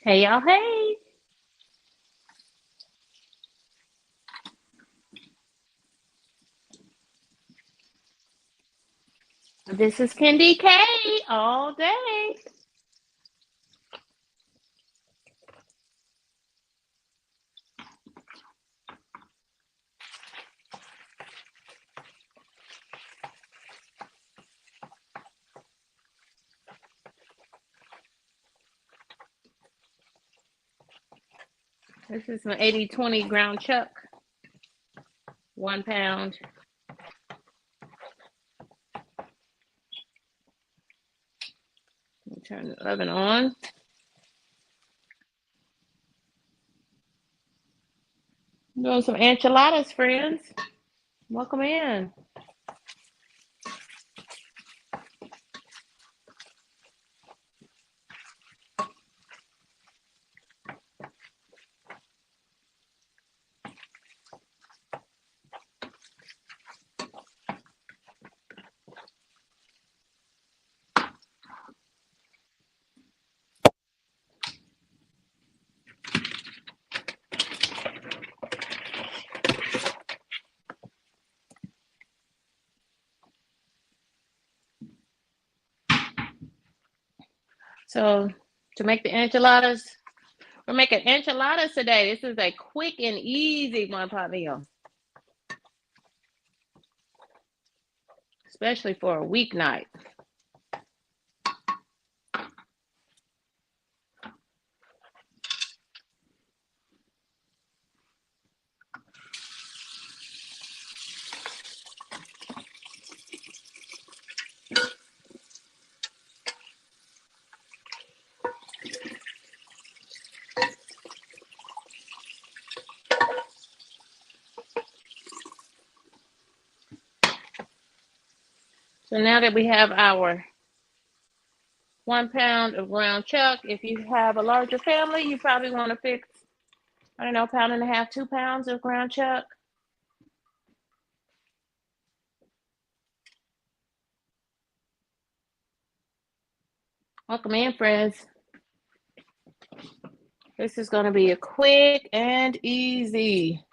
Hey y'all, hey. This is KendyK all day. This is my 80/20 ground chuck, 1 pound. Turn the oven on. I'm doing some enchiladas, friends. Welcome in. So to make the enchiladas, we're making enchiladas today. This is a quick and easy one-pot meal, especially for a weeknight. So now that we have our 1 pound of ground chuck, if you have a larger family, you probably want to fix, I don't know, 1.5 pounds, 2 pounds of ground chuck. Welcome in, friends. This is going to be a quick and easy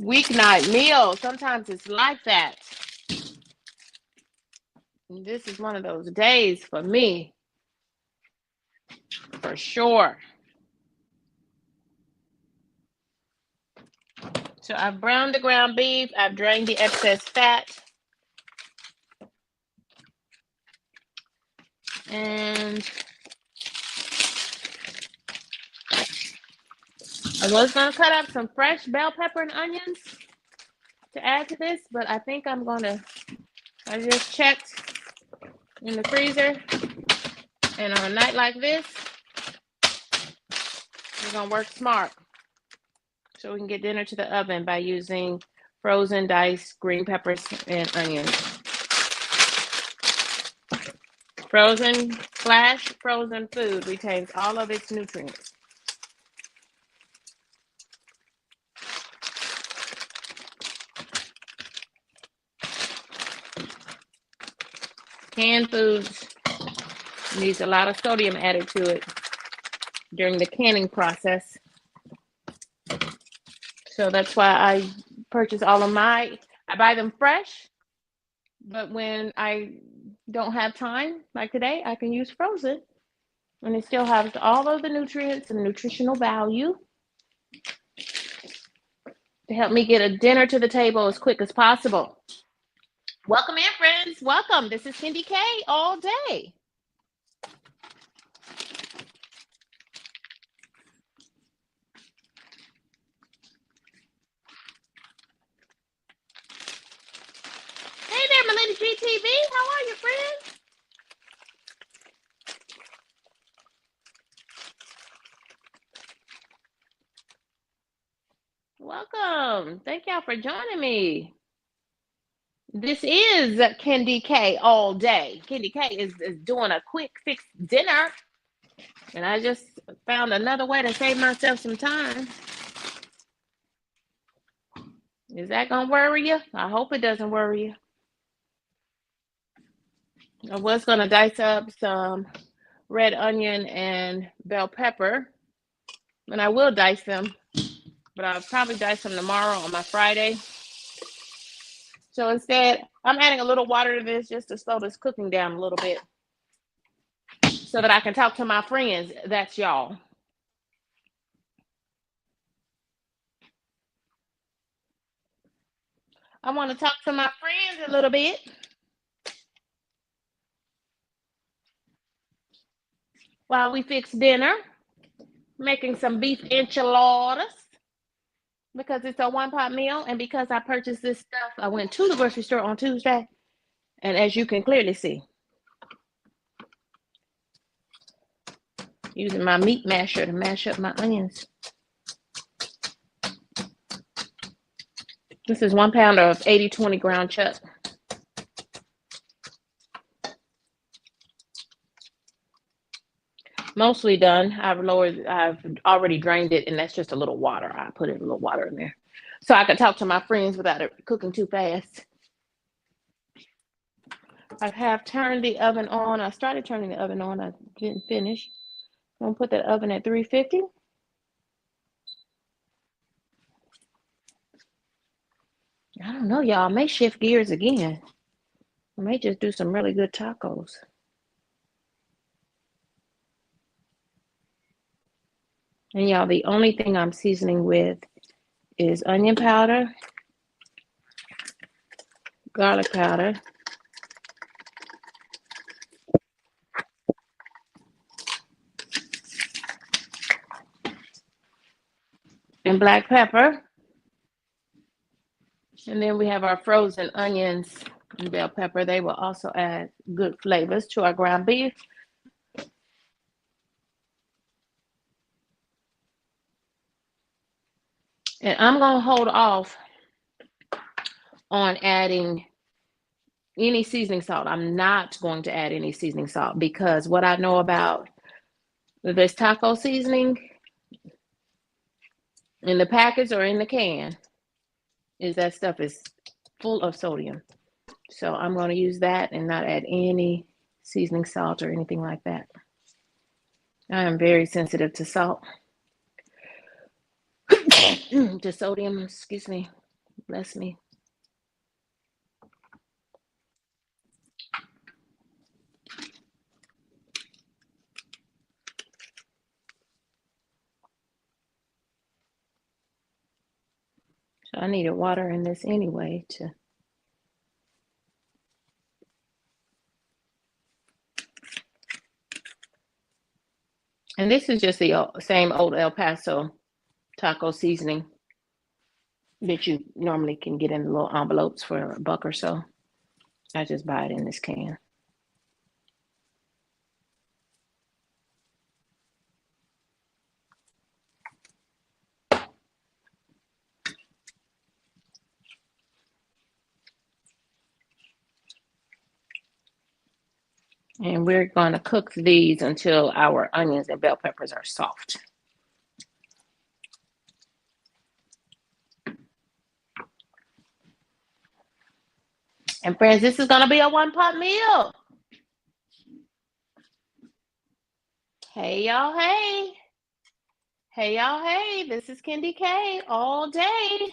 weeknight meal. Sometimes it's like that. This is one of those days for me, for sure. So I've browned the ground beef. I've drained the excess fat. And I was going to cut up some fresh bell pepper and onions to add to this, but I think I just checked in the freezer. And on a night like this, we're going to work smart so we can get dinner to the oven by using frozen diced green peppers and onions. Frozen food retains all of its nutrients. Canned foods needs a lot of sodium added to it during the canning process. So that's why I purchase all of I buy them fresh, but when I don't have time, like today, I can use frozen. And it still has all of the nutrients and nutritional value to help me get a dinner to the table as quick as possible. Welcome in, friends. Welcome. This is KendyK all day. Hey there, Melinda GTV. How are you, friends? Welcome. Thank y'all for joining me. This is KendyK all day. KendyK is doing a quick fix dinner. And I just found another way to save myself some time. Is that going to worry you? I hope it doesn't worry you. I was going to dice up some red onion and bell pepper. And I will dice them, but I'll probably dice them tomorrow on my Friday. So instead, I'm adding a little water to this just to slow this cooking down a little bit so that I can talk to my friends. That's y'all. I want to talk to my friends a little bit while we fix dinner, making some beef enchiladas because it's a one-pot meal. And because I purchased this stuff, I went to the grocery store on Tuesday. And as you can clearly see, using my meat masher to mash up my onions. This is 1 pound of 80/20 ground chuck. Mostly done. I've already drained it, and that's just a little water. I put a little water in there so I can talk to my friends without it cooking too fast. I have turned the oven on. I started turning the oven on. I didn't finish. I'm gonna put that oven at 350. I don't know, y'all. I may shift gears again. I may just do some really good tacos. And y'all, the only thing I'm seasoning with is onion powder, garlic powder, and black pepper. And then we have our frozen onions and bell pepper. They will also add good flavors to our ground beef. And I'm going to hold off on adding any seasoning salt. I'm not going to add any seasoning salt because what I know about this taco seasoning in the package or in the can is that stuff is full of sodium. So I'm going to use that and not add any seasoning salt or anything like that. I am very sensitive to salt. To sodium, excuse me. Bless me. So I needed water in this anyway to. And this is just the same old El Paso taco seasoning that you normally can get in the little envelopes for $1 or so. I just buy it in this can. And we're going to cook these until our onions and bell peppers are soft. And friends, this is going to be a one-pot meal. Hey, y'all, hey. Hey, y'all, hey. This is KendyK all day.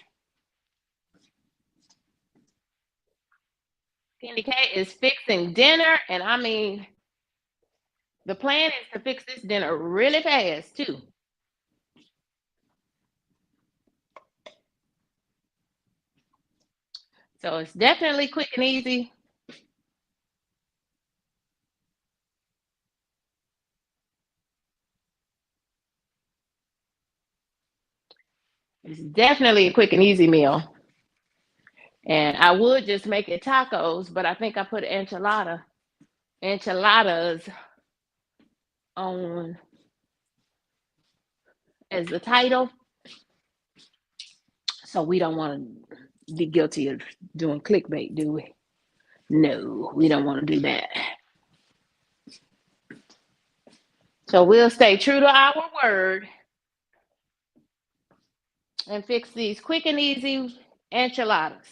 KendyK is fixing dinner, and I mean, the plan is to fix this dinner really fast, too. So it's definitely quick and easy. It's definitely a quick and easy meal. And I would just make it tacos, but I think I put enchiladas on as the title. So we don't want to be guilty of doing clickbait, do we? No, we don't want to do that. So we'll stay true to our word and fix these quick and easy enchiladas.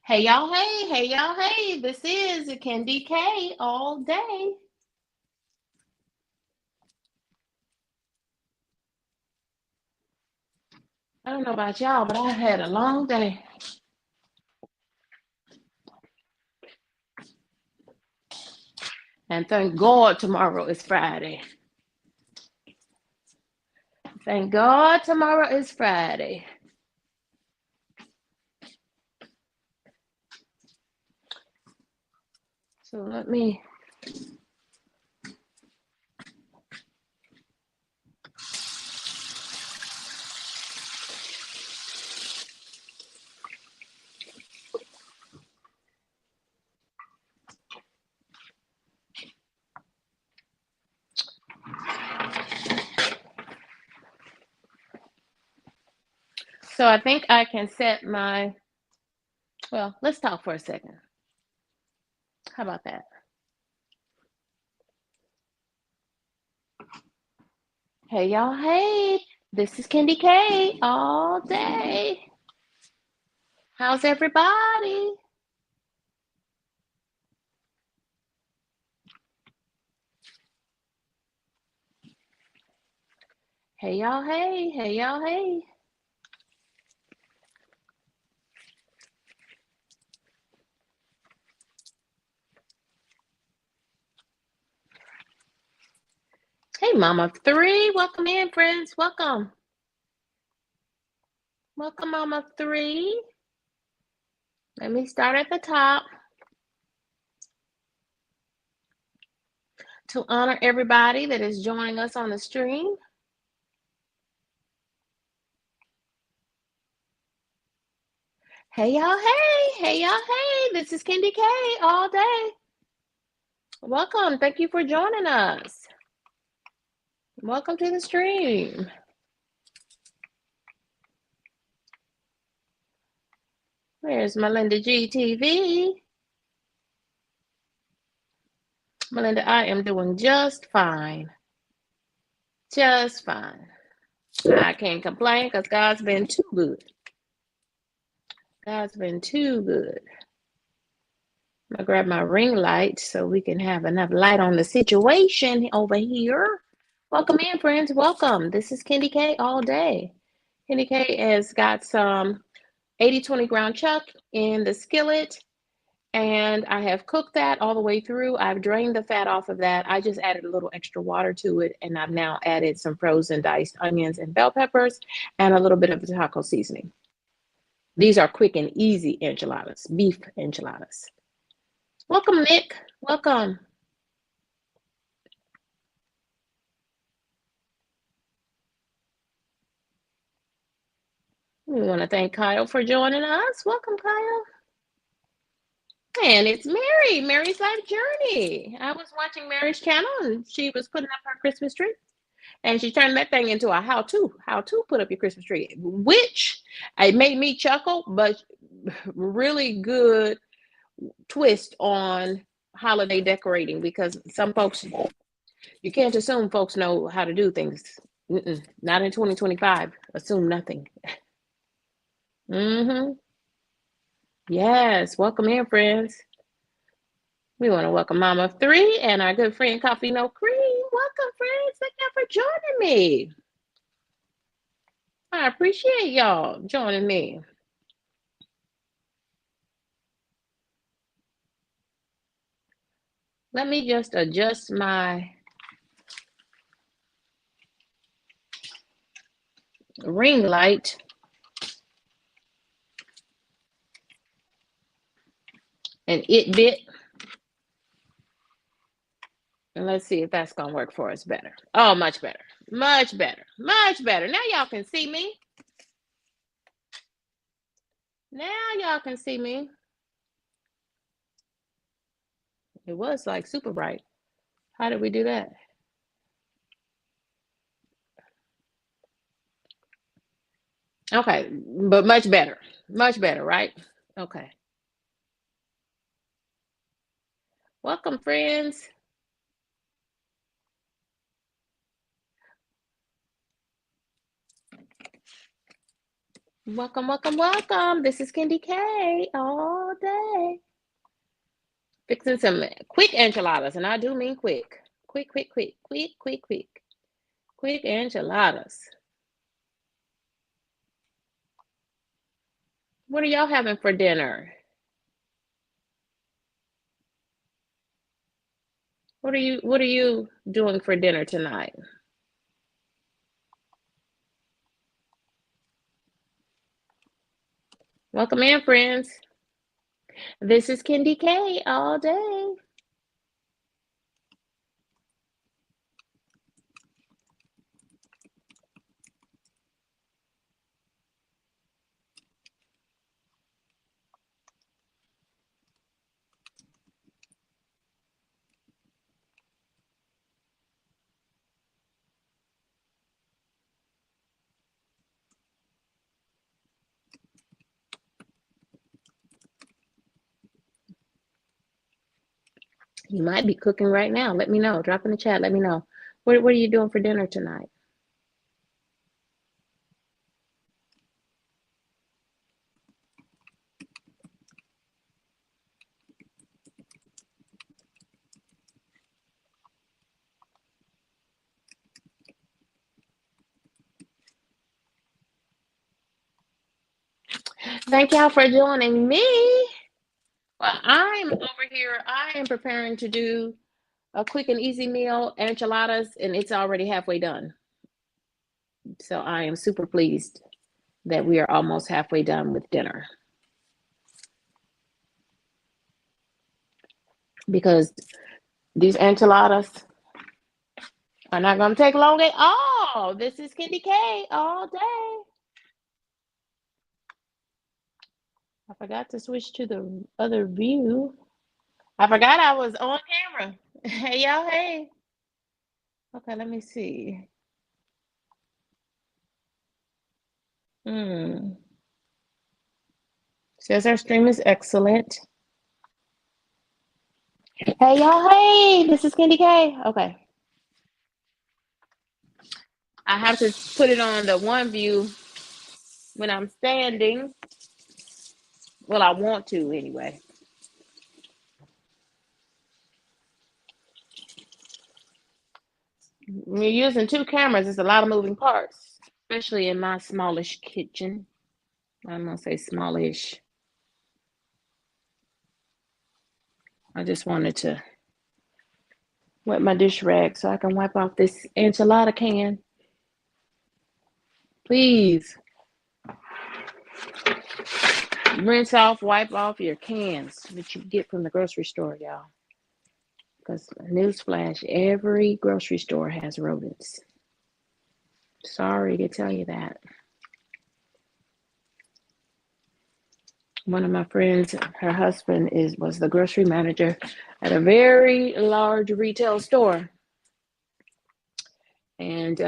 Hey y'all, hey y'all, hey. This is KendyK all day. I don't know about y'all, but I had a long day. And thank God tomorrow is Friday. Thank God tomorrow is Friday. So let me. So I think I can set my. Well, let's talk for a second. How about that? Hey y'all, hey. This is KendyK all day. How's everybody? Hey y'all, hey y'all, hey. Hey, Mama Three. Welcome in, friends. Welcome. Welcome, Mama Three. Let me start at the top to honor everybody that is joining us on the stream. Hey, y'all. Hey, y'all. Hey, this is KendyK all day. Welcome. Thank you for joining us. Welcome to the stream. There's Melinda GTV. Melinda, I am doing just fine. Just fine. I can't complain because God's been too good. God's been too good. I'm gonna grab my ring light so we can have enough light on the situation over here. Welcome in, friends. Welcome. This is KendyK all day. KendyK has got some 80/20 ground chuck in the skillet, and I have cooked that all the way through. I've drained the fat off of that. I just added a little extra water to it, and I've now added some frozen diced onions and bell peppers and a little bit of the taco seasoning. These are quick and easy enchiladas, beef enchiladas. Welcome, Nick. Welcome. We want to thank Kyle for joining us. Welcome, Kyle. And it's Mary, Mary's Life Journey. I was watching Mary's channel and she was putting up her Christmas tree. And she turned that thing into a how to put up your Christmas tree, which it made me chuckle, but really good twist on holiday decorating because some folks, you can't assume folks know how to do things. Not in 2025. Assume nothing. Mm-hmm. Yes. Welcome in, friends. We want to welcome Mama Three and our good friend Coffee No Cream. Welcome, friends. Thank y'all for joining me. I appreciate y'all joining me. Let me just adjust my ring light. And it bit. And let's see if that's going to work for us better. Oh, much better. Much better. Much better. Now y'all can see me. Now y'all can see me. It was like super bright. How did we do that? Okay, but much better. Much better, right? Okay. Welcome, friends. Welcome, welcome, welcome. This is KendyK all day. Fixing some quick enchiladas, and I do mean quick. Quick, quick, quick, quick, quick, quick. Quick enchiladas. What are y'all having for dinner? What are you doing for dinner tonight? Welcome in, friends. This is KendyK all day. You might be cooking right now. Let me know. Drop in the chat. Let me know. What are you doing for dinner tonight? Thank y'all for joining me. Well, I'm over here. I am preparing to do a quick and easy meal, enchiladas, and it's already halfway done. So I am super pleased that we are almost halfway done with dinner because these enchiladas are not going to take long at all. This is KendyK all day. I forgot to switch to the other view. I forgot I was on camera. Hey, y'all. Hey. Okay, let me see. Says our stream is excellent. Hey, y'all. Hey, this is KendyK. Okay. I have to put it on the one view when I'm standing. Well, I want to anyway. When you're using two cameras, it's a lot of moving parts, especially in my smallish kitchen. I'm going to say smallish. I just wanted to wet my dish rag so I can wipe off this enchilada can. Please. Rinse off, wipe off your cans that you get from the grocery store, y'all. Because newsflash, every grocery store has rodents. Sorry to tell you that. One of my friends, her husband was the grocery manager at a very large retail store. And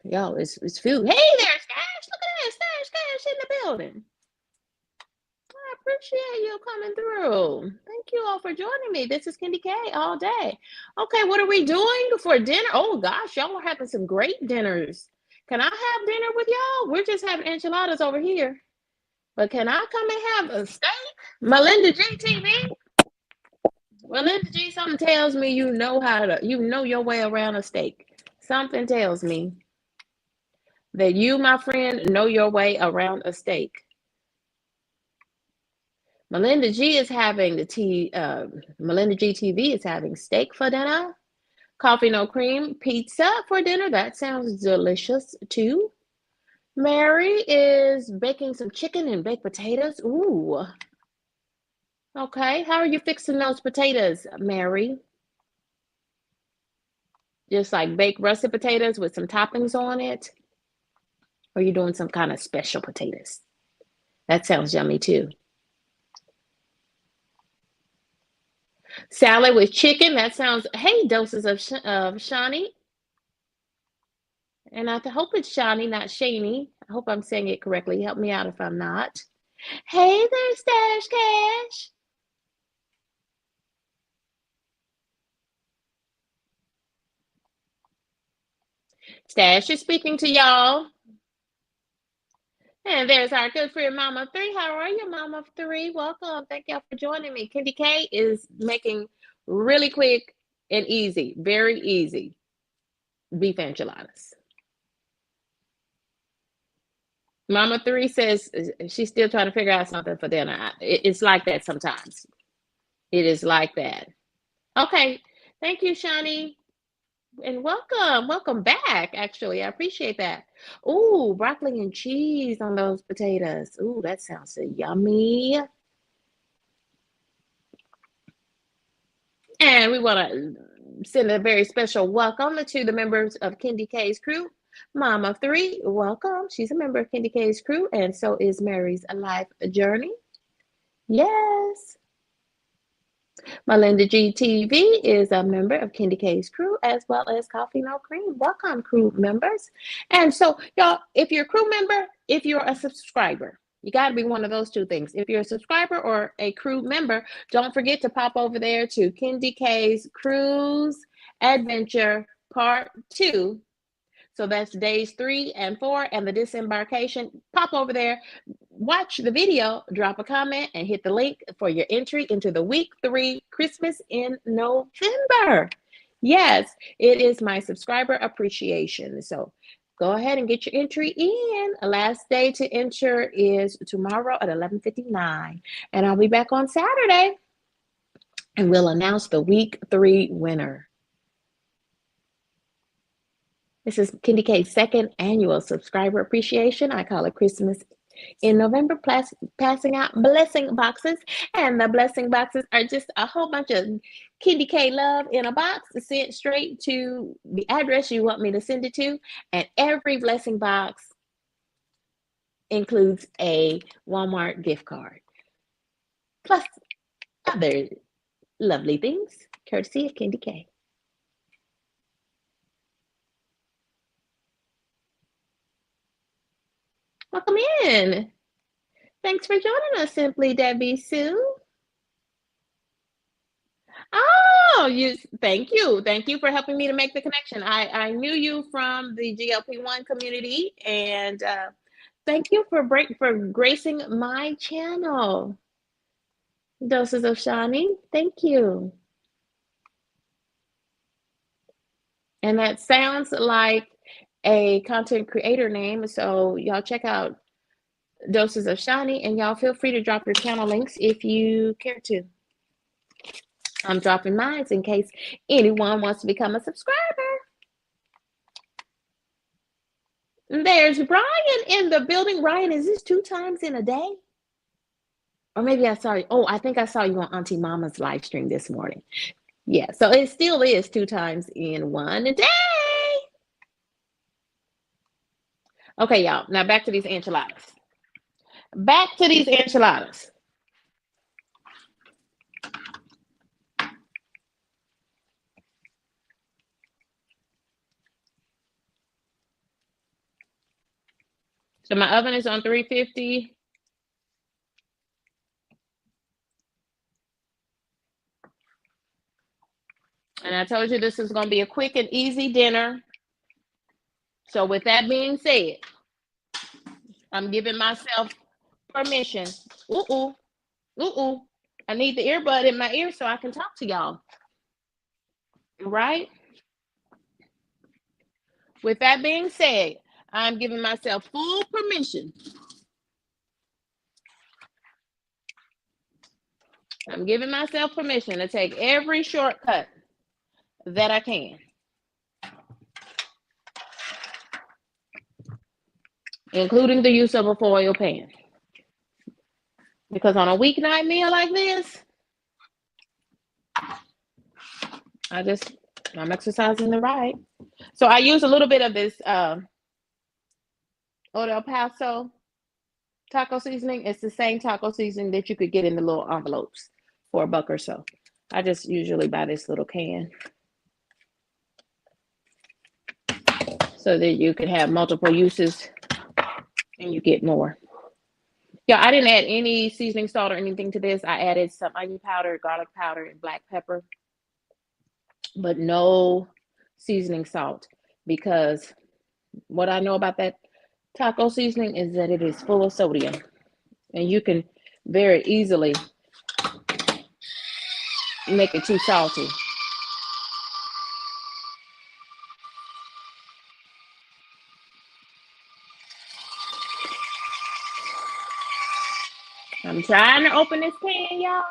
y'all, it's food. Hey there, Stash. Look at that. Stash in the building. I appreciate you coming through. Thank you all for joining me. This is KendyK all day. Okay, what are we doing for dinner? Oh gosh, y'all are having some great dinners. Can I have dinner with y'all? We're just having enchiladas over here. But can I come and have a steak? Melinda G TV? Melinda G, something tells me you know your way around a steak. Something tells me that you, my friend, know your way around a steak. Melinda G is having Melinda G TV is having steak for dinner, coffee no cream, pizza for dinner. That sounds delicious too. Mary is baking some chicken and baked potatoes. Ooh. Okay, how are you fixing those potatoes, Mary? Just like baked russet potatoes with some toppings on it? Or are you doing some kind of special potatoes? That sounds yummy too. Salad with chicken. That sounds. Hey, doses of Shani. And I hope it's Shani, not Shani. I hope I'm saying it correctly. Help me out if I'm not. Hey there, Stash Cash. Stash is speaking to y'all. And there's our good friend Mama Three. How are you, Mama Three? Welcome. Thank y'all for joining me. KendyK is making really quick and easy, very easy beef enchiladas. Mama Three says she's still trying to figure out something for dinner. It's like that sometimes. It is like that. Okay. Thank you, Shani. And welcome back. Actually, I appreciate that. Ooh, broccoli and cheese on those potatoes. Ooh, that sounds so yummy. And we want to send a very special welcome to the members of KendyK's crew. Mama Three, welcome. She's a member of KendyK's crew, and so is Mary's Life Journey. Yes. Melinda GTV is a member of KendyK's crew, as well as Coffee No Cream. Welcome, crew members. And so, y'all, if you're a crew member, if you're a subscriber, you got to be one of those two things. If you're a subscriber or a crew member, don't forget to pop over there to KendyK's Cruise Adventure Part 2. So that's days 3 and 4 and the disembarkation. Pop over there, watch the video, drop a comment, and hit the link for your entry into the week 3 Christmas in November. Yes, it is my subscriber appreciation. So go ahead and get your entry in. The last day to enter is tomorrow at 11:59. And I'll be back on Saturday and we'll announce the week 3 winner. This is KendyK's second annual subscriber appreciation. I call it Christmas in November, passing out blessing boxes. And the blessing boxes are just a whole bunch of KendyK love in a box sent straight to the address you want me to send it to. And every blessing box includes a Walmart gift card, plus other lovely things, courtesy of KendyK. Welcome in. Thanks for joining us, Simply Debbie Sue. Oh, thank you. Thank you for helping me to make the connection. I knew you from the GLP-1 community, and thank you for gracing my channel. Doses of Shani, thank you. And that sounds like a content creator name, so y'all check out Doses of Shani, and y'all feel free to drop your channel links if you care to. I'm dropping mine in case anyone wants to become a subscriber. There's Ryan in the building. Ryan, is this 2 times in a day? Or maybe I saw you. Oh, I think I saw you on Auntie Mama's live stream this morning. Yeah, so it still is 2 times in 1 day. Okay, y'all. Now back to these enchiladas. Back to these enchiladas. So my oven is on 350. And I told you this is going to be a quick and easy dinner. So with that being said, I'm giving myself permission. Ooh. I need the earbud in my ear so I can talk to y'all. Right? With that being said, I'm giving myself full permission. I'm giving myself permission to take every shortcut that I can, including the use of a foil pan. Because on a weeknight meal like this, I'm exercising the right. So I use a little bit of this Old El Paso taco seasoning. It's the same taco seasoning that you could get in the little envelopes for $1 or so. I just usually buy this little can so that you can have multiple uses and you get more. Yeah, I didn't add any seasoning salt or anything to this. I added some onion powder, garlic powder, and black pepper, but no seasoning salt, because what I know about that taco seasoning is that it is full of sodium, and you can very easily make it too salty. I'm trying to open this can, y'all.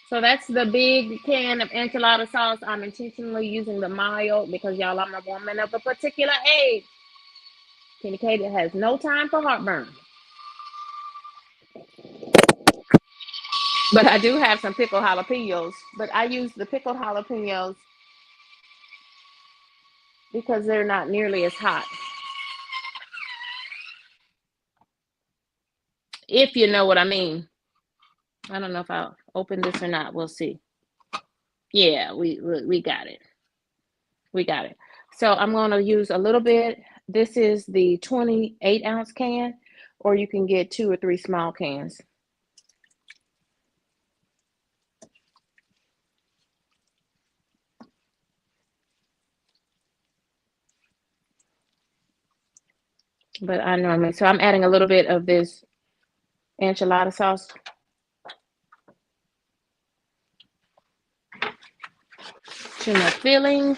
So that's the big can of enchilada sauce. I'm intentionally using the mild because y'all, I'm a woman of a particular age. KendyK that has no time for heartburn. But I do have some pickled jalapenos. But I use the pickled jalapenos because they're not nearly as hot. If you know what I mean. I don't know if I'll open this or not. We'll see. Yeah, we got it. We got it. So I'm going to use a little bit. This is the 28-ounce can, or you can get 2 or 3 small cans. But I normally, so I'm adding a little bit of this enchilada sauce to my filling,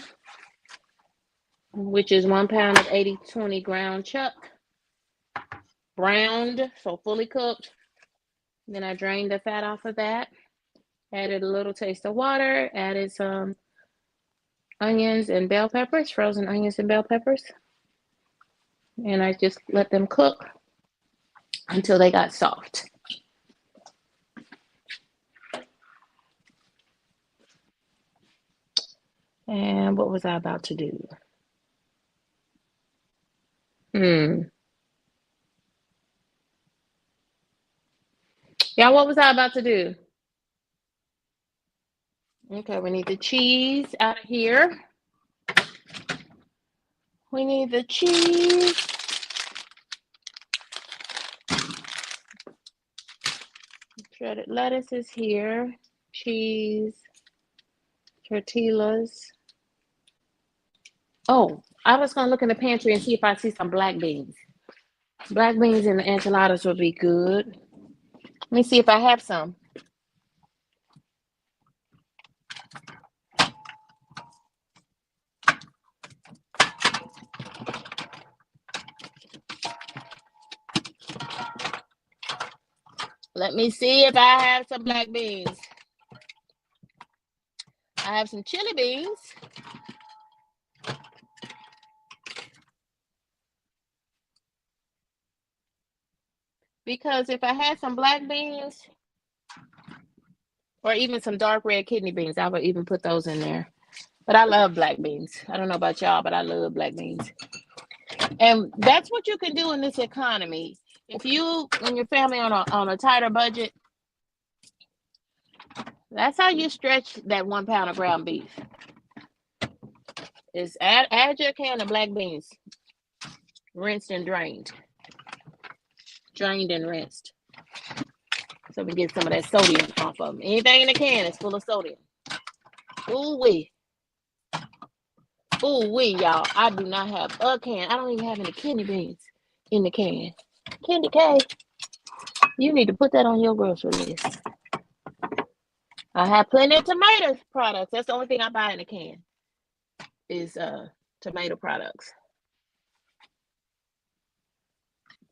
which is 1 pound of 80/20 ground chuck, browned, so fully cooked. Then I drained the fat off of that, added a little taste of water, added some onions and bell peppers, frozen onions and bell peppers. And I just let them cook until they got soft. And what was I about to do? Yeah, what was I about to do? Okay, we need the cheese out of here. We need the cheese. Shredded lettuce is here. Cheese. Tortillas. Oh, I was going to look in the pantry and see if I see some black beans. Black beans in the enchiladas would be good. Let me see if I have some. Let me see if I have some black beans. I have some chili beans. Because if I had some black beans, or even some dark red kidney beans, I would even put those in there. But I love black beans. I don't know about y'all, but I love black beans. And that's what you can do in this economy. If you and your family on a tighter budget, that's how you stretch that 1 pound of ground beef. Is add your can of black beans, rinsed and drained, and rinsed, so we get some of that sodium off of them. Anything in the can is full of sodium. Ooh wee, y'all! I do not have a can. I don't even have any kidney beans in the can. KendyK, you need to put that on your grocery list. I have plenty of tomato products. That's the only thing I buy in a can is tomato products.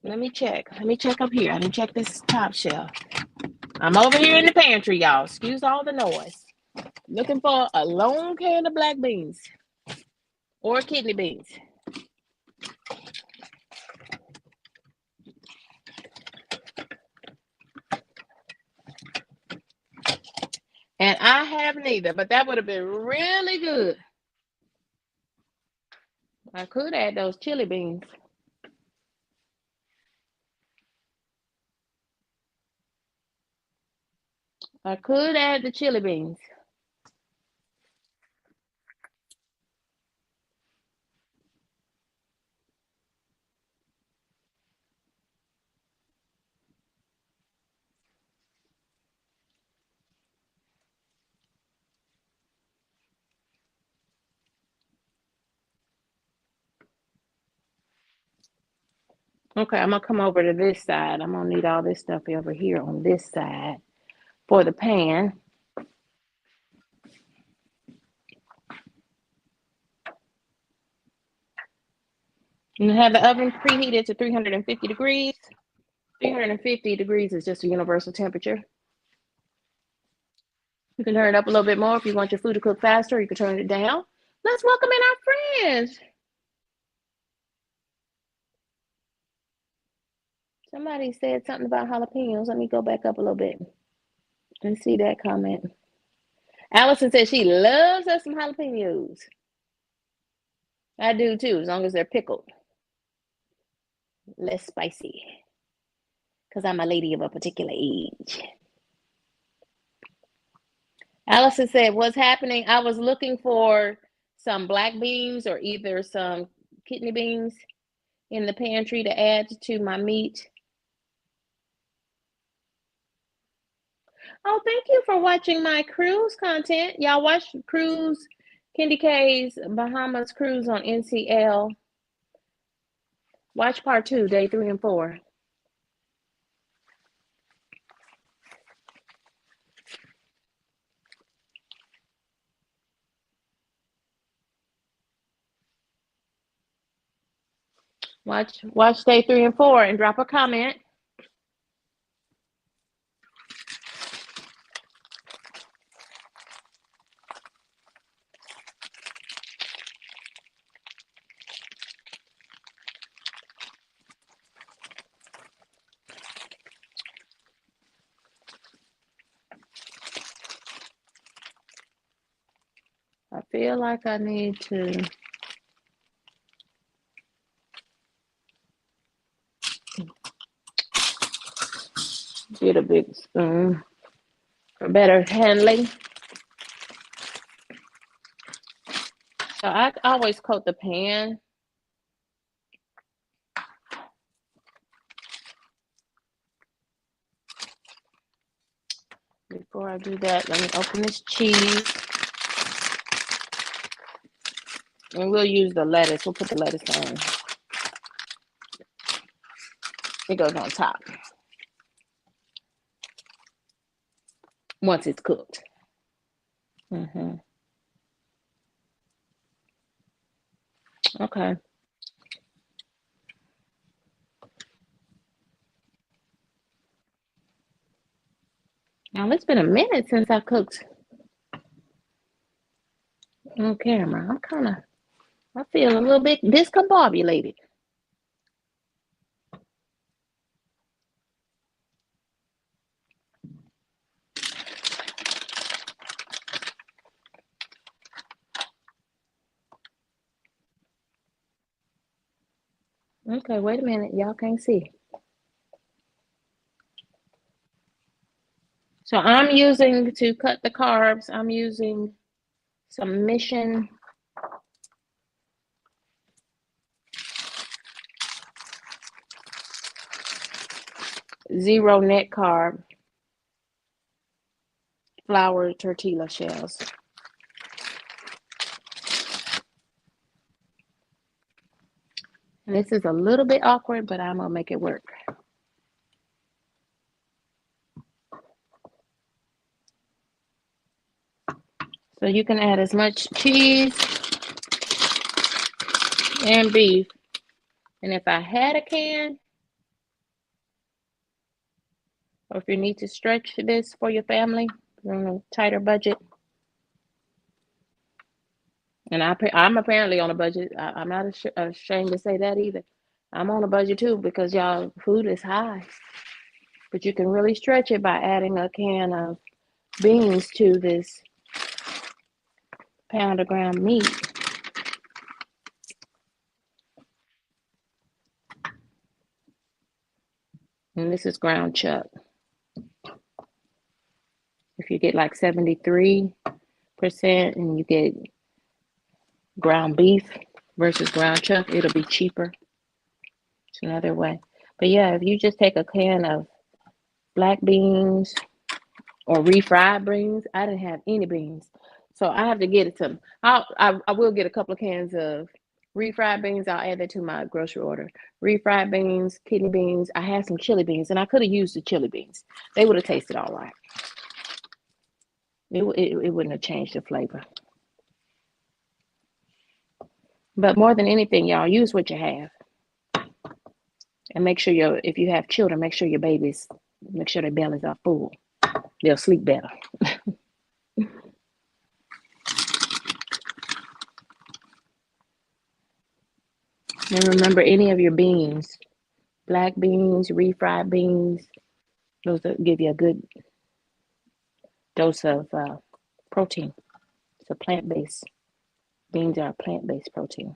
Let me check. Let me check up here. I didn't check this top shelf. I'm over here in the pantry, y'all. Excuse all the noise. Looking for a lone can of black beans or kidney beans. And I have neither, but that would have been really good. I could add those chili beans. I could add the chili beans. Okay, I'm gonna come over to this side. I'm gonna need all this stuff over here on this side for the pan. And have the oven preheated to 350 degrees. 350 degrees is just a universal temperature. You can turn it up a little bit more if you want your food to cook faster. You can turn it down. Let's welcome in our friends. Somebody said something about jalapenos. Let me go back up a little bit and see that comment. Allison said she loves us some jalapenos. I do too, as long as they're pickled. Less spicy. Because I'm a lady of a particular age. Allison said, what's happening? I was looking for some black beans or either some kidney beans in the pantry to add to my meat. Oh, thank you for watching my cruise content. Y'all watch cruise, KendyK's Bahamas cruise on NCL. Watch part 2, day 3 and 4. Watch day 3 and 4 and drop a comment. I feel like I need to get a big spoon for better handling. So I always coat the pan. Before I do that, let me open this cheese. And we'll use the lettuce. We'll put the lettuce on. It goes on top once it's cooked. Okay. Now it's been a minute since I cooked on camera. I feel a little bit discombobulated. Okay, wait a minute. Y'all can't see. So I'm using, to cut the carbs, I'm using some Mission zero net carb flour tortilla shells. And this is a little bit awkward, but I'm gonna make it work. So you can add as much cheese and beef. And if I had a can, or if you need to stretch this for your family, on a tighter budget. And I'm apparently on a budget. I'm not ashamed to say that either. I'm on a budget too because y'all food is high. But you can really stretch it by adding a can of beans to this pound of ground meat. And this is ground chuck. If you get like 73% and you get ground beef versus ground chuck, it'll be cheaper. It's another way. But yeah, if you just take a can of black beans or refried beans, I didn't have any beans. So I have to get it to, I will get a couple of cans of Refried beans, I'll add that to my grocery order. Refried beans, kidney beans. I had some chili beans, and I could have used the chili beans. They would have tasted all right. It wouldn't have changed the flavor. But more than anything, y'all, use what you have. And make sure if you have children, make sure your babies, make sure their bellies are full. They'll sleep better. And remember, any of your beans, black beans, refried beans, those will give you a good dose of protein. It's a plant-based. Beans are a plant-based protein.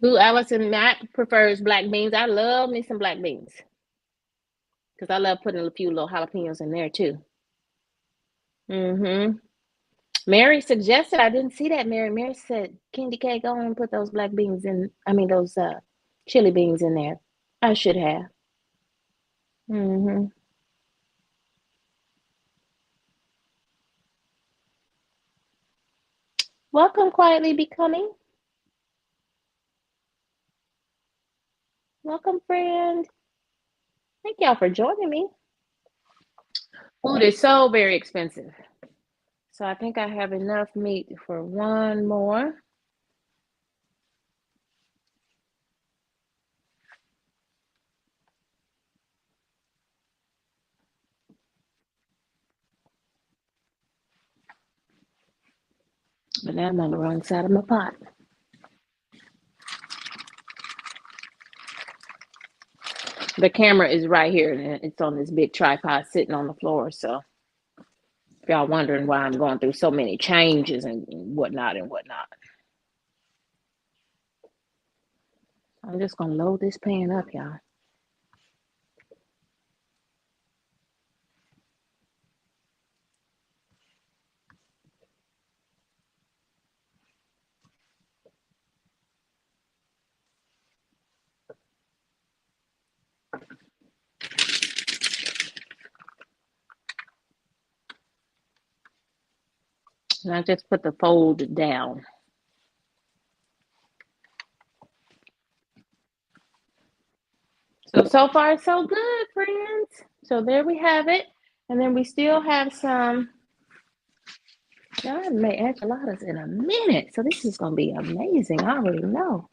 Blue Allison Matt prefers black beans. I love me some black beans because I love putting a few little jalapenos in there too. Mm-hmm. Mary suggested, I didn't see that, Mary. Mary said, KendyK, go and put those black beans in, those chili beans in there. I should have. Mm-hmm. Welcome, Quietly Becoming. Welcome, friend. Thank y'all for joining me. Food is so very expensive. So I think I have enough meat for one more. But now I'm on the wrong side of my pot. The camera is right here, and it's on this big tripod sitting on the floor. So if y'all wondering why I'm going through so many changes and whatnot and whatnot. I'm just going to load this pan up, y'all. And I just put the fold down. So far, so good, friends. So there we have it. And then we still have some. I haven't made enchiladas in a minute. So this is going to be amazing. I already know.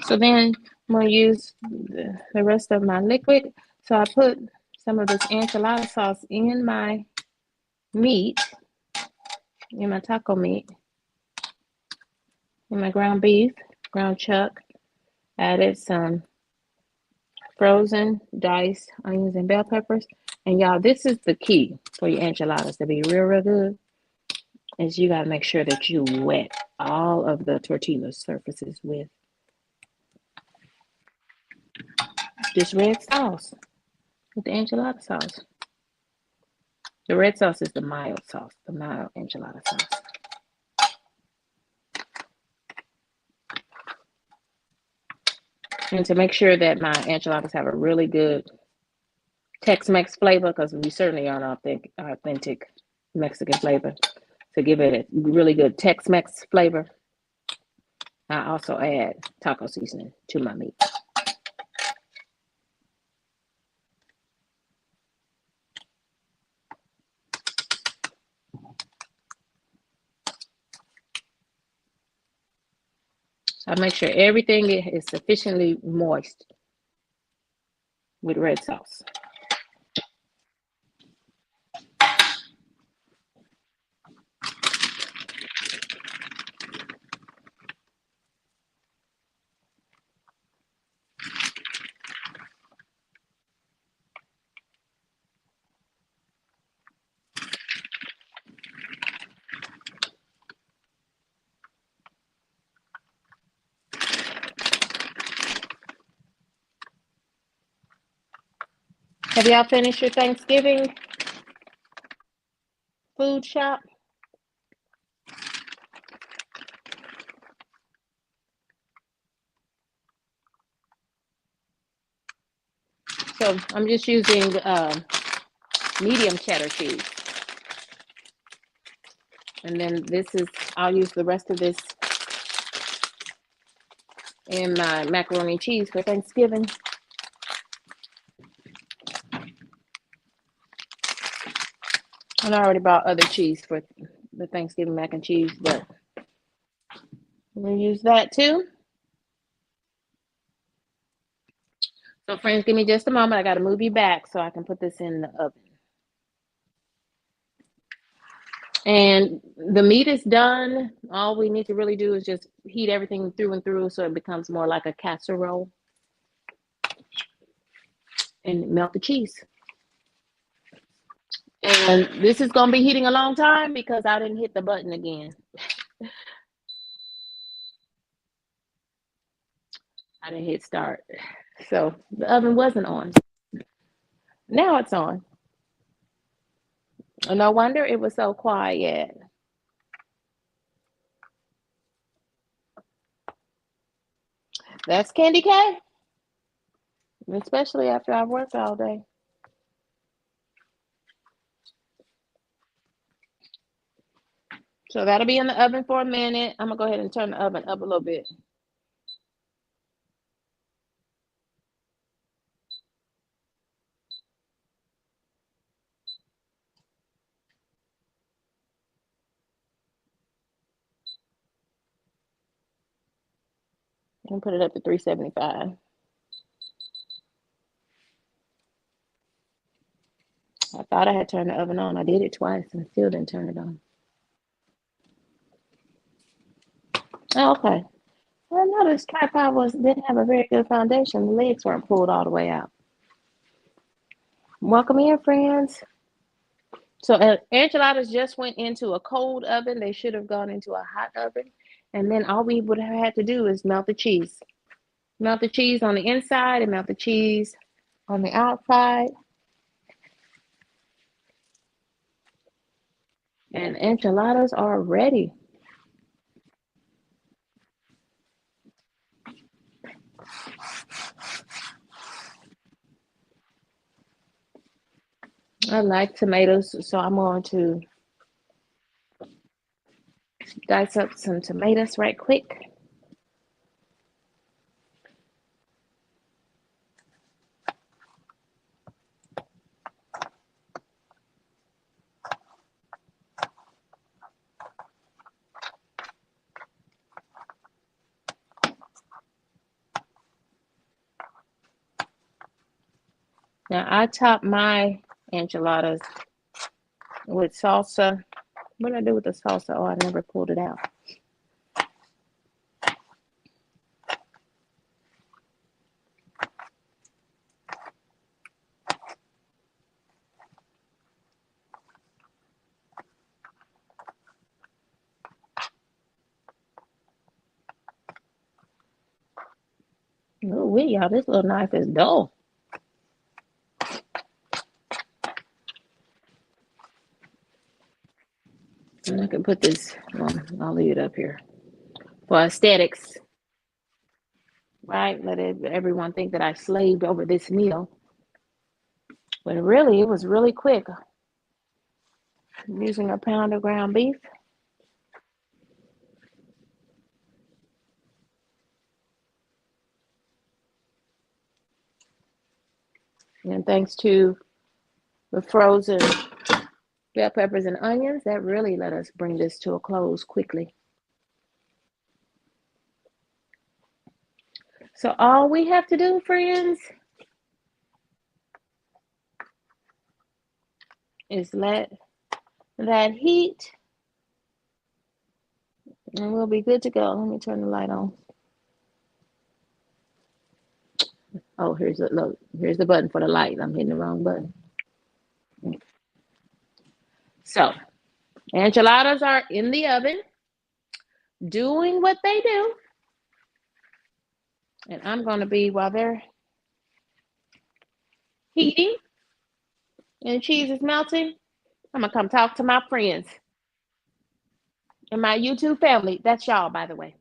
So then I'm going to use the rest of my liquid. So I put some of this enchilada sauce in my meat, in my taco meat, in my ground beef, ground chuck. Added some frozen diced onions and bell peppers. And y'all, this is the key for your enchiladas to be real, real good, is you got to make sure that you wet all of the tortilla surfaces with this red sauce, with the enchilada sauce. The red sauce is the mild sauce, the mild enchilada sauce. And to make sure that my enchiladas have a really good Tex-Mex flavor, because we certainly are an authentic Mexican flavor, to give it a really good Tex-Mex flavor, I also add taco seasoning to my meat. So I make sure everything is sufficiently moist with red sauce. Have y'all finished your Thanksgiving food shop? So I'm just using medium cheddar cheese. And then I'll use the rest of this in my macaroni and cheese for Thanksgiving. And I already bought other cheese for the Thanksgiving mac and cheese, but we'll use that too. So friends, give me just a moment. I got to move you back so I can put this in the oven. And the meat is done. All we need to really do is just heat everything through and through so it becomes more like a casserole. And melt the cheese. And this is going to be heating a long time because I didn't hit the button again. I didn't hit start. So the oven wasn't on. Now it's on. No wonder it was so quiet. That's KendyK. Especially after I've worked all day. So that'll be in the oven for a minute. I'm going to go ahead and turn the oven up a little bit. And put it up to 375. I thought I had turned the oven on. I did it twice and still didn't turn it on. Oh, okay. I noticed tripod didn't have a very good foundation. The legs weren't pulled all the way out. Welcome in, friends. So enchiladas just went into a cold oven. They should have gone into a hot oven. And then all we would have had to do is melt the cheese. Melt the cheese on the inside and melt the cheese on the outside. And enchiladas are ready. I like tomatoes, so I'm going to dice up some tomatoes right quick. Now I top my enchiladas with salsa. What did I do with the salsa? Oh, I never pulled it out. Oh, wait, y'all, this little knife is dull. And I can put this, well, I'll leave it up here for aesthetics, right? Let everyone think that I slaved over this meal. But really, it was really quick. I'm using a pound of ground beef. And thanks to the frozen bell peppers and onions, that really let us bring this to a close quickly. So all we have to do, friends, is let that heat and we'll be good to go. Let me turn the light on. Oh, here's the button for the light. I'm hitting the wrong button. So enchiladas are in the oven doing what they do. And I'm going to be, while they're heating, and cheese is melting, I'm gonna come talk to my friends and my YouTube family. That's y'all, by the way.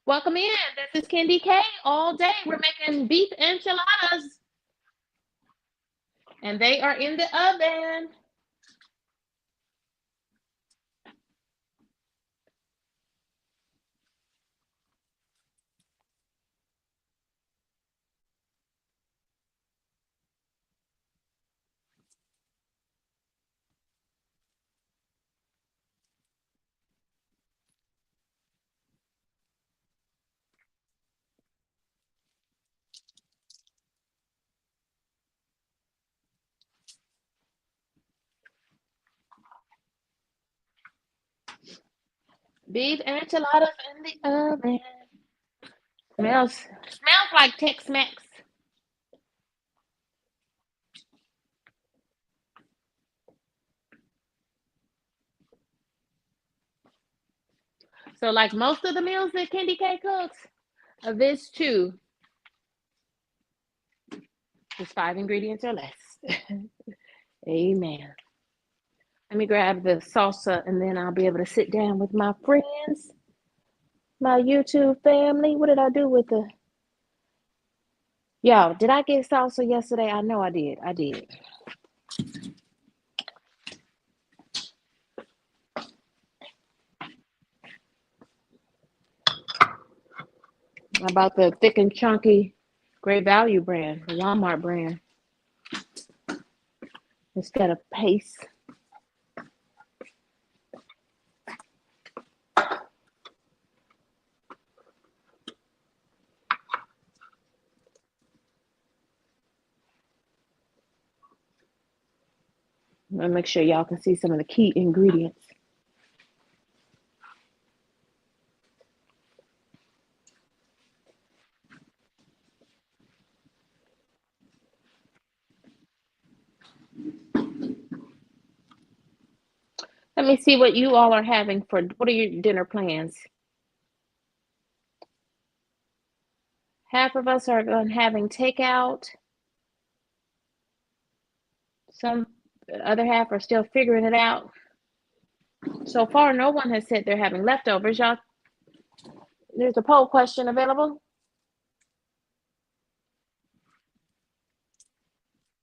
Welcome in. This is KendyK all day. We're making beef enchiladas, and they are in the oven. Beef enchiladas in the oven. Smells like Tex-Mex. So like most of the meals that KendyK cooks, this too is 5 ingredients or less. Amen. Let me grab the salsa and then I'll be able to sit down with my friends, my YouTube family. What did I do with the... Yo, did I get salsa yesterday? I know I did. I did. I bought the thick and chunky Great Value brand, the Walmart brand, instead of Pace. I'm gonna make sure y'all can see some of the key ingredients. Let me see what you all are having for, what are your dinner plans? Half of us are having takeout. Some other half are still figuring it out. So far, no one has said they're having leftovers. Y'all, there's a poll question available.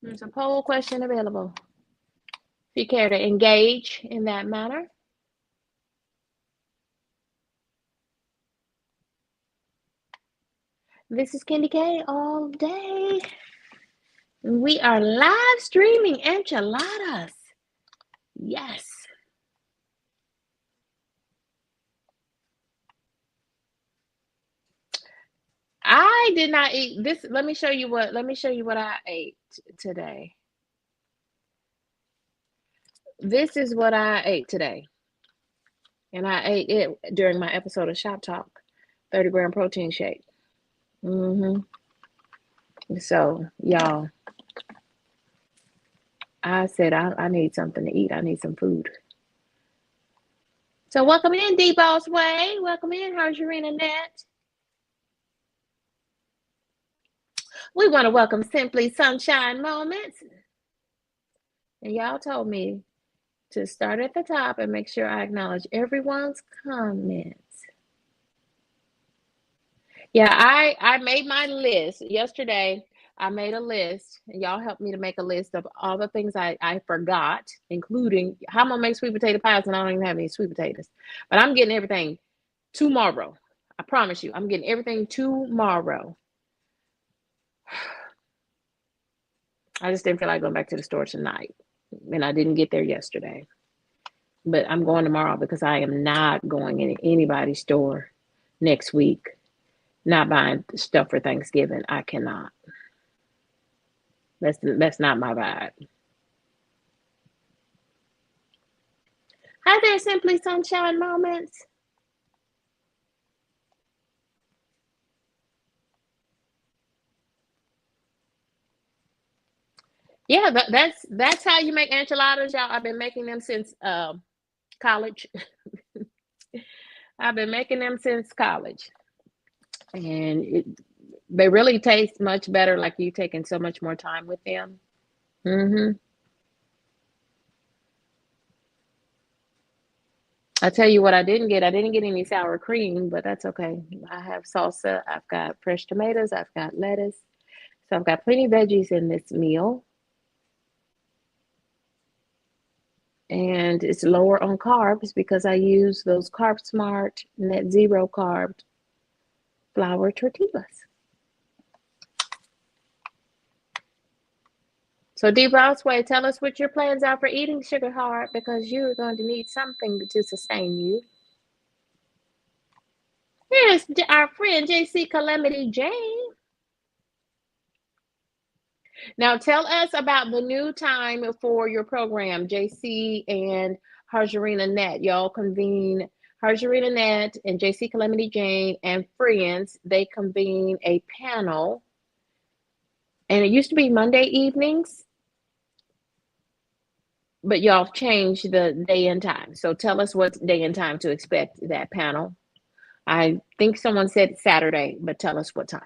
There's a poll question available. If you care to engage in that manner. This is KendyK all day. We are live streaming enchiladas. Yes. I did not eat this. Let me show you what I ate today. This is what I ate today. And I ate it during my episode of Shop Talk, 30-gram protein shake. So, y'all, I said I need something to eat. I need some food. So welcome in, D-Boss Way. Welcome in, how's your internet? We want to welcome Simply Sunshine Moments. And y'all told me to start at the top and make sure I acknowledge everyone's comments. Yeah, I made my list yesterday. I made a list, and y'all helped me to make a list of all the things I forgot, including how I'm gonna make sweet potato pies, and I don't even have any sweet potatoes. But I'm getting everything tomorrow. I promise you, I'm getting everything tomorrow. I just didn't feel like going back to the store tonight, and I didn't get there yesterday. But I'm going tomorrow because I am not going in anybody's store next week. Not buying stuff for Thanksgiving. I cannot. That's not my vibe. Hi there, Simply Sunshine Moments. Yeah, that's how you make enchiladas, y'all. I've been making them since college. I've been making them since college, and They really taste much better, like you taking so much more time with them. Hmm. I tell you what I didn't get. I didn't get any sour cream, but that's okay. I have salsa. I've got fresh tomatoes. I've got lettuce. So I've got plenty of veggies in this meal. And it's lower on carbs because I use those Carb Smart Net Zero carb flour tortillas. So Dee Broadway, tell us what your plans are for eating Sugar Heart, because you're going to need something to sustain you. Here's our friend JC Calamity Jane. Now tell us about the new time for your program, JC and Harjarina Net. Y'all convene, Harjarina Net and JC Calamity Jane and friends, they convene a panel. And it used to be Monday evenings, but y'all changed the day and time. So tell us what day and time to expect that panel. I think someone said Saturday, but tell us what time,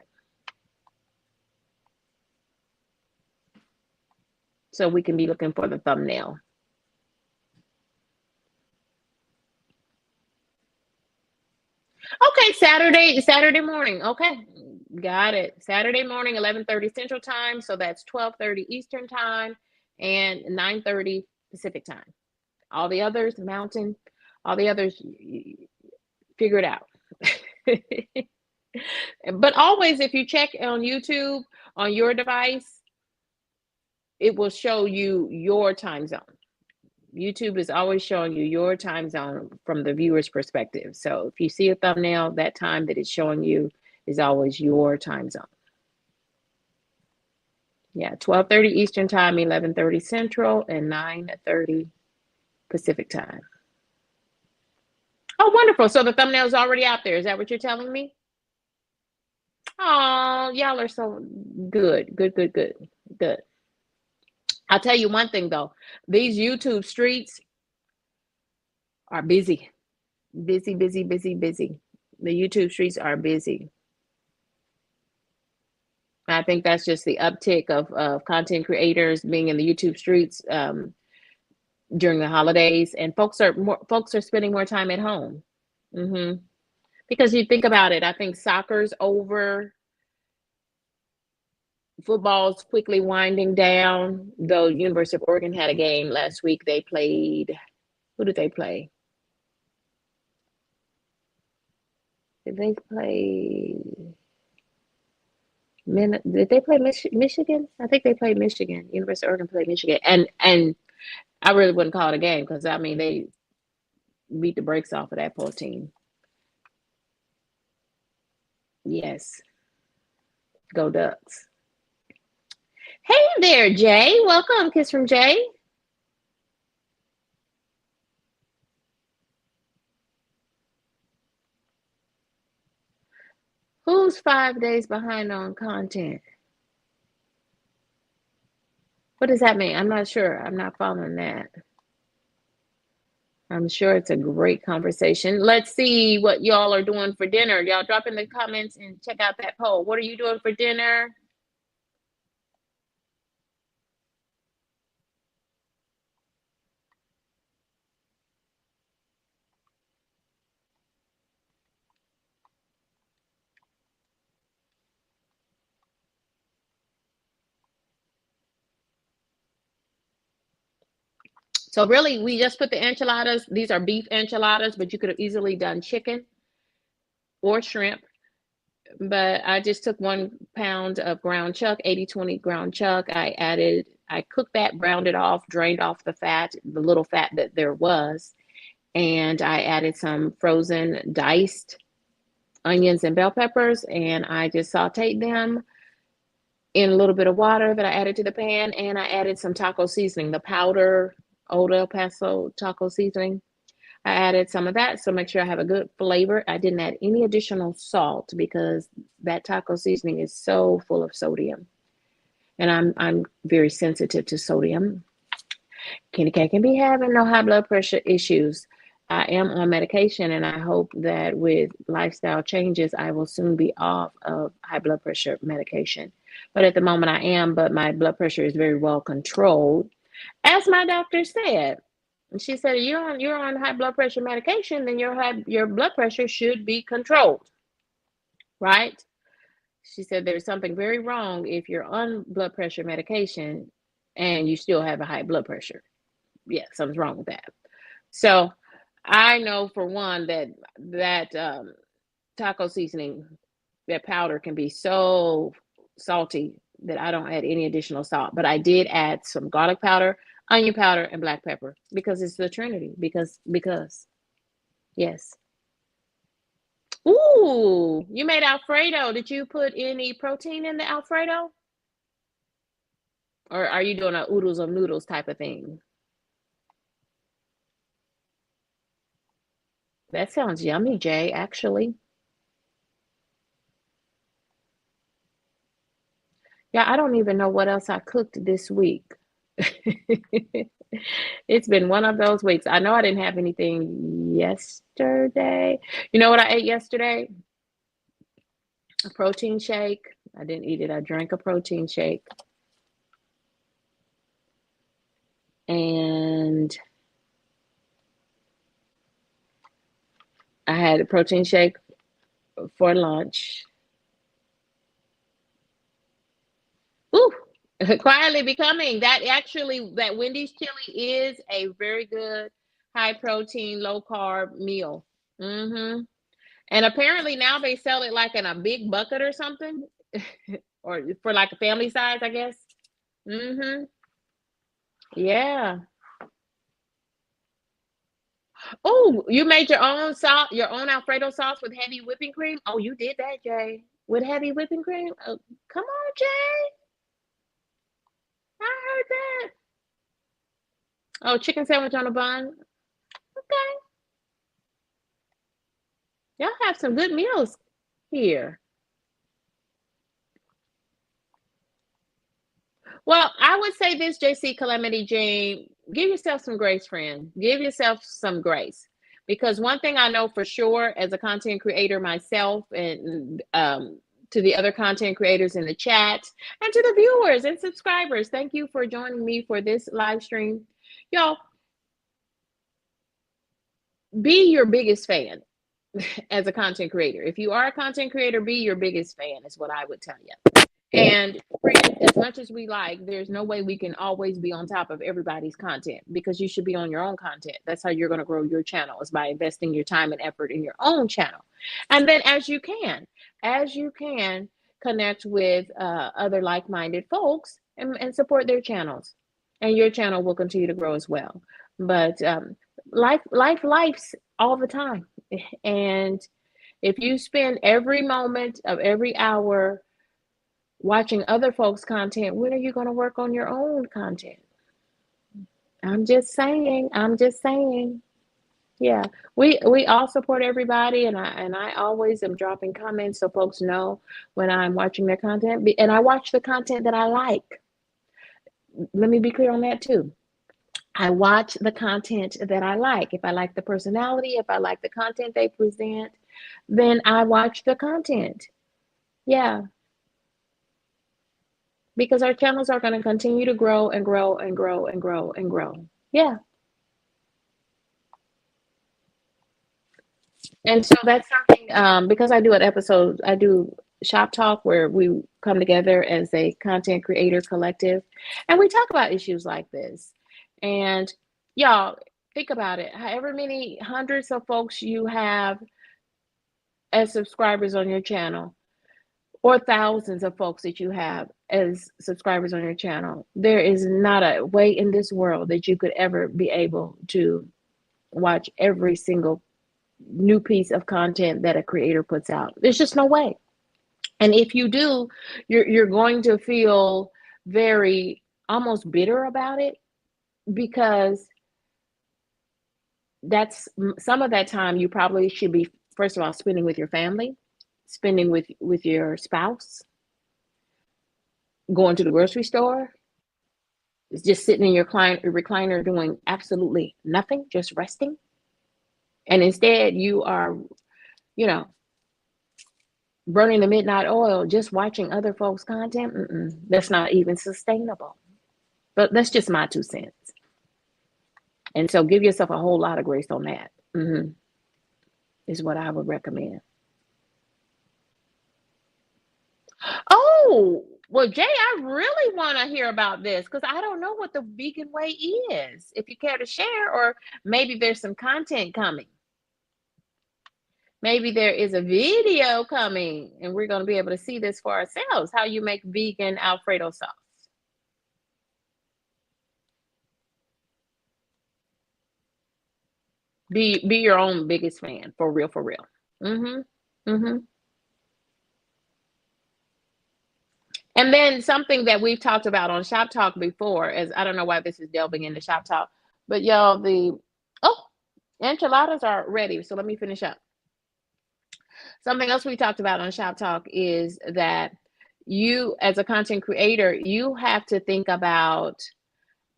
so we can be looking for the thumbnail. Okay, Saturday morning. Okay, got it. Saturday morning, 11:30 Central Time. So that's 12:30 Eastern Time and 9:30 Pacific Time. All the others, Mountain, all the others, figure it out. But always, if you check on YouTube on your device, it will show you your time zone. YouTube is always showing you your time zone from the viewer's perspective. So if you see a thumbnail, that time that it's showing you is always your time zone. Yeah, 12:30 Eastern Time, 11:30 Central, and 9:30 Pacific Time. Oh, wonderful. So the thumbnail is already out there. Is that what you're telling me? Oh, y'all are so good. Good. I'll tell you one thing though. These YouTube streets are busy. Busy. The YouTube streets are busy. I think that's just the uptick of content creators being in the YouTube streets during the holidays, and folks are spending more time at home. Hmm. Because you think about it, I think soccer's over, football's quickly winding down. Though University of Oregon had a game last week, they played. Who did they play? Did they play? Did they play Michigan? I think they played Michigan. University of Oregon played Michigan, and I really wouldn't call it a game because I mean they beat the brakes off of that poor team. Yes, go Ducks. Hey there, Jay. Welcome, kiss from Jay. Who's 5 days behind on content? What does that mean? I'm not sure. I'm not following that. I'm sure it's a great conversation. Let's see what y'all are doing for dinner. Y'all drop in the comments and check out that poll. What are you doing for dinner? So really, we just put the enchiladas. These are beef enchiladas, but you could have easily done chicken or shrimp. But I just took 1 pound of ground chuck, 80/20 ground chuck. I cooked that, browned it off, drained off the fat, the little fat that there was. And I added some frozen diced onions and bell peppers, and I just sauteed them in a little bit of water that I added to the pan, and I added some taco seasoning, the powder Old El Paso taco seasoning. I added some of that, so make sure I have a good flavor. I didn't add any additional salt because that taco seasoning is so full of sodium, and I'm very sensitive to sodium. KendyK can be having no high blood pressure issues. I am on medication, and I hope that with lifestyle changes, I will soon be off of high blood pressure medication. But at the moment, I am, but my blood pressure is very well controlled, as my doctor said. She said, you're on high blood pressure medication, then your blood pressure should be controlled, right? She said there's something very wrong if you're on blood pressure medication and you still have a high blood pressure. Yeah, something's wrong with that. So I know for one that taco seasoning, that powder can be so salty that I don't add any additional salt. But I did add some garlic powder, onion powder, and black pepper because it's the Trinity. Because yes. Ooh, you made Alfredo. Did you put any protein in the Alfredo? Or are you doing a oodles of noodles type of thing? That sounds yummy, Jay, actually. Yeah, I don't even know what else I cooked this week. It's been one of those weeks. I know I didn't have anything yesterday. You know what I ate yesterday? A protein shake. I didn't eat it. I drank a protein shake. And I had a protein shake for lunch. Ooh, quietly becoming that actually that Wendy's chili is a very good high protein, low carb meal. Hmm. And apparently now they sell it like in a big bucket or something, or for like a family size, I guess. Hmm. Yeah. Oh, you made your own sauce, your own Alfredo sauce with heavy whipping cream? Oh, you did that, Jay. With heavy whipping cream? Oh, come on, Jay. I heard that. Oh, chicken sandwich on a bun. Okay. Y'all have some good meals here. Well, I would say this, JC Calamity Jane, give yourself some grace, friend. Give yourself some grace. Because one thing I know for sure as a content creator myself, and to the other content creators in the chat, and to the viewers and subscribers, thank you for joining me for this live stream. Y'all, be your biggest fan as a content creator. If you are a content creator, be your biggest fan, is what I would tell you. And friend, as much as we like, there's no way we can always be on top of everybody's content, because you should be on your own content. That's how you're going to grow your channel, is by investing your time and effort in your own channel. And then as you can connect with other like-minded folks, and support their channels, and your channel will continue to grow as well. But life's all the time. And if you spend every moment of every hour watching other folks' content, when are you going to work on your own content? I'm just saying. I'm just saying. Yeah, we all support everybody, and I always am dropping comments so folks know when I'm watching their content, and I watch the content that I like. Let me be clear on that too. I watch the content that I like. If I like the personality, if I like the content they present, then I watch the content. Yeah, because our channels are going to continue to grow and grow and grow and grow and grow. Yeah. And so that's something, because I do an episode, I do shop talk where we come together as a content creator collective, and we talk about issues like this. And y'all, think about it. However many hundreds of folks you have as subscribers on your channel, or thousands of folks that you have as subscribers on your channel, there is not a way in this world that you could ever be able to watch every single new piece of content that a creator puts out. There's just no way. And if you do, you're going to feel very almost bitter about it, because that's some of that time you probably should be, first of all, spending with your family, spending with your spouse, going to the grocery store, just sitting in your recliner doing absolutely nothing, just resting. And instead you are, you know, burning the midnight oil just watching other folks' content. That's not even sustainable. But that's just my 2 cents. And so give yourself a whole lot of grace on that. Is what I would recommend. Oh, well, Jay, I really want to hear about this because I don't know what the vegan way is. If you care to share, or maybe there's some content coming. Maybe there is a video coming and we're going to be able to see this for ourselves, how you make vegan Alfredo sauce. Be your own biggest fan, for real, for real. And then something that we've talked about on Shop Talk before is, I don't know why this is delving into Shop Talk, but y'all, enchiladas are ready. So let me finish up. Something else we talked about on Shop Talk is that you, as a content creator, you have to think about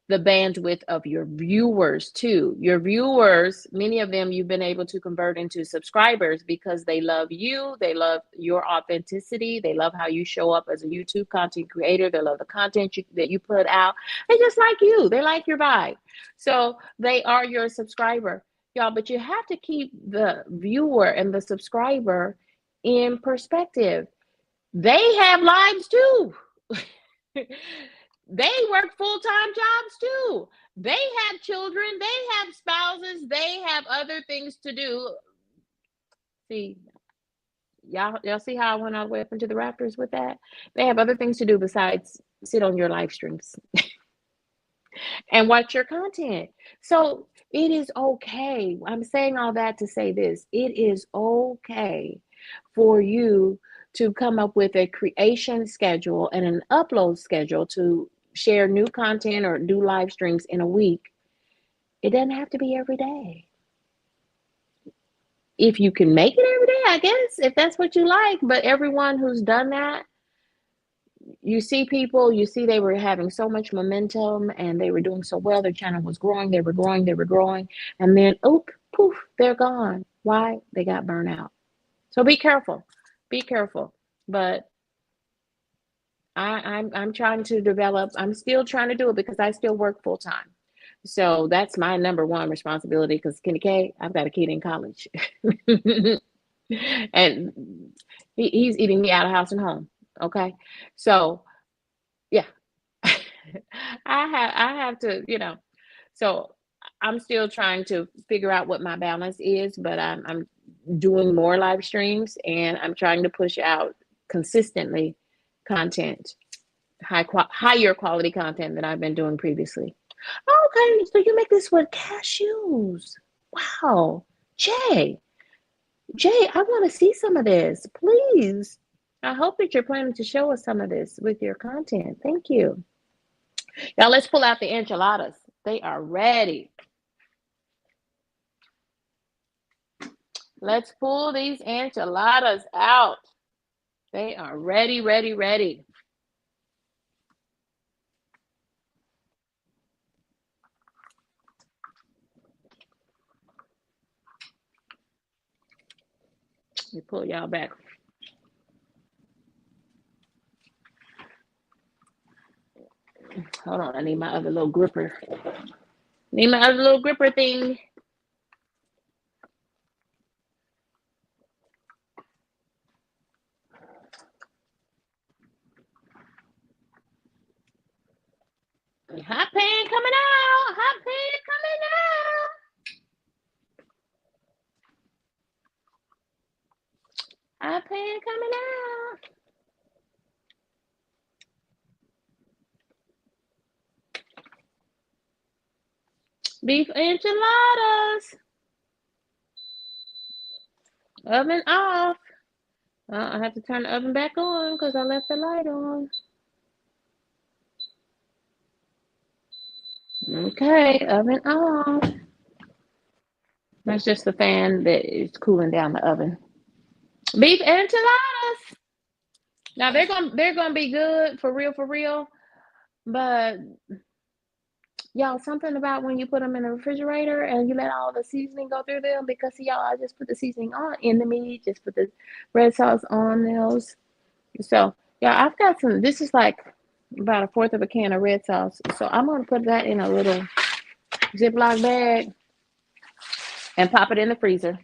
the bandwidth of your viewers too. Your viewers, many of them you've been able to convert into subscribers because they love you, they love your authenticity, they love how you show up as a YouTube content creator, they love the content that you put out. They just like you, they like your vibe. So they are your subscriber, y'all, but you have to keep the viewer and the subscriber in perspective. They have lives too. They work full-time jobs too. They have children, they have spouses, they have other things to do. See, y'all see how I went all the way up into the rafters with that? They have other things to do besides sit on your live streams and watch your content. So it is okay. I'm saying all that to say this. It is okay for you to come up with a creation schedule and an upload schedule to share new content or do live streams in a week. It doesn't have to be every day. If you can make it every day, I guess, if that's what you like. But everyone who's done that, you see people, you see they were having so much momentum and they were doing so well. Their channel was growing, they were growing. And then, poof, they're gone. Why? They got burnt out. So be careful. Be careful. But I'm trying to develop. I'm still trying to do it because I still work full time. So that's my number one responsibility because KendyK, I've got a kid in college. And he's eating me out of house and home. Okay. So yeah. I have to, so I'm still trying to figure out what my balance is, but I'm doing more live streams and I'm trying to push out consistently content, higher quality content than I've been doing previously. Okay, so you make this with cashews. Wow. Jay, I want to see some of this, please. I hope that you're planning to show us some of this with your content. Thank you. Now let's pull out the enchiladas. They are ready. Let's pull these enchiladas out. They are ready, ready, ready. Let me pull y'all back. Hold on, I need my other little gripper. Need my other little gripper thing. Hot pan coming out. Hot pan coming out. Hot pan coming out. Beef enchiladas. Oven off. I have to turn the oven back on because I left the light on. Okay, oven off. That's just the fan that is cooling down the oven. Beef enchiladas. Now they're gonna be good for real, but Y'all, something about when you put them in the refrigerator and you let all the seasoning go through them, because see, y'all, I just put the seasoning on in the meat, just put the red sauce on those. So, yeah, I've got some, this is like about a fourth of a can of red sauce. So I'm going to put that in a little Ziploc bag and pop it in the freezer.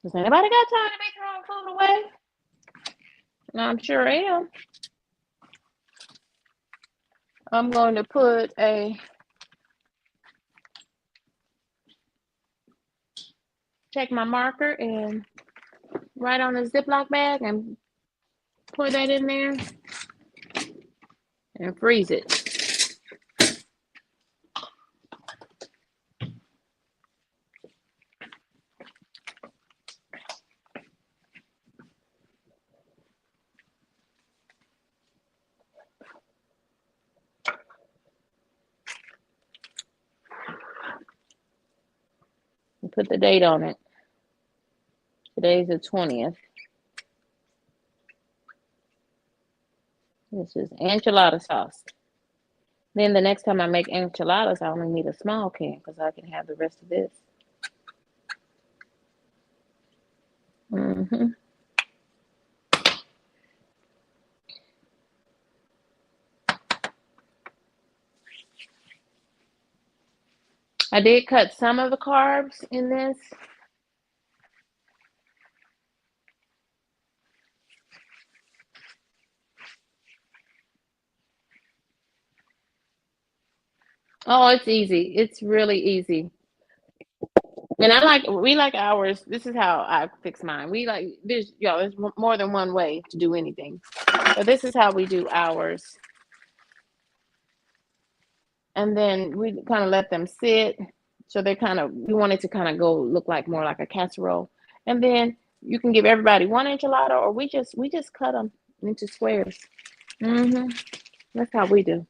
Does anybody got time to be throwing food away? I'm sure am. I'm going to put take my marker and write on the Ziploc bag and pour that in there and freeze it. And put the date on it. Today's the 20th. This is enchilada sauce. Then the next time I make enchiladas, I only need a small can because I can have the rest of this. I did cut some of the carbs in this. Oh, it's easy. It's really easy. And we like ours. This is how I fix mine. We like, there's more than one way to do anything. But this is how we do ours. And then we kind of let them sit. So we want it to kind of look like more like a casserole. And then you can give everybody one enchilada, or we just cut them into squares. That's how we do.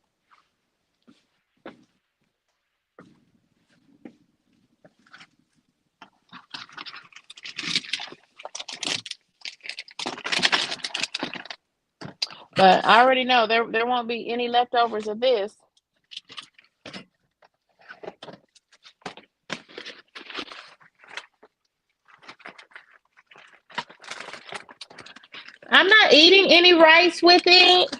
But I already know there won't be any leftovers of this. I'm not eating any rice with it.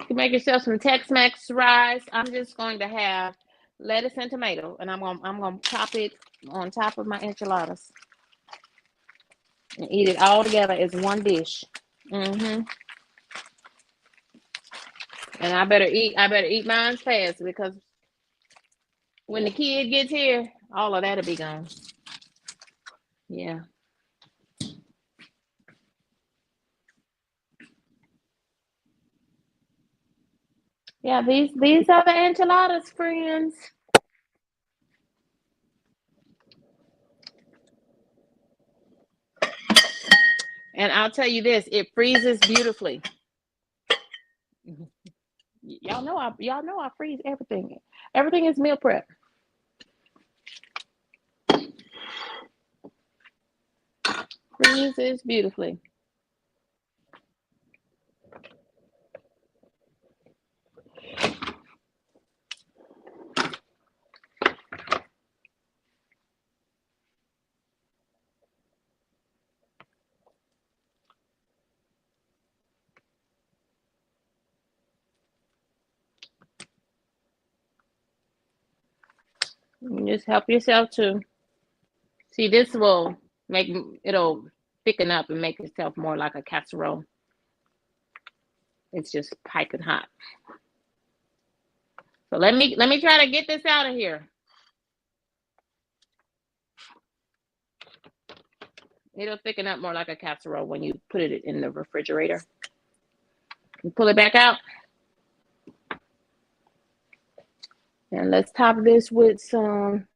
You can make yourself some Tex-Mex rice. I'm just going to have lettuce and tomato, and I'm gonna chop it on top of my enchiladas and eat it all together as one dish. And I better eat mine fast, because when the kid gets here, all of that'll be gone. Yeah. Yeah, these are the enchiladas, friends. And I'll tell you this, it freezes beautifully. Y'all know I freeze everything. Everything is meal prep. Freezes beautifully. You just help yourself too. See, this will it'll thicken up and make itself more like a casserole. It's just piping hot. So let me try to get this out of here. It'll thicken up more like a casserole when you put it in the refrigerator. You pull it back out. And let's top this with some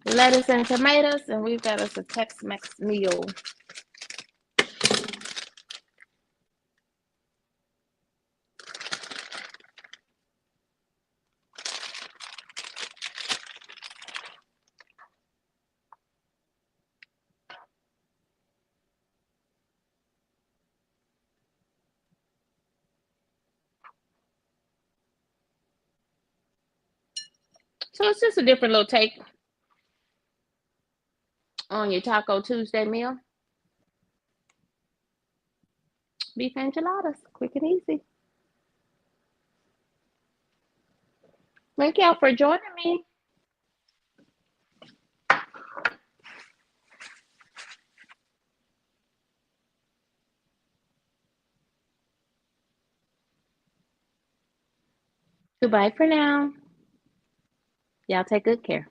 lettuce and tomatoes, and we've got us a Tex-Mex meal. So it's just a different little take on your Taco Tuesday meal. Beef enchiladas, quick and easy. Thank y'all for joining me. Goodbye for now. Y'all take good care.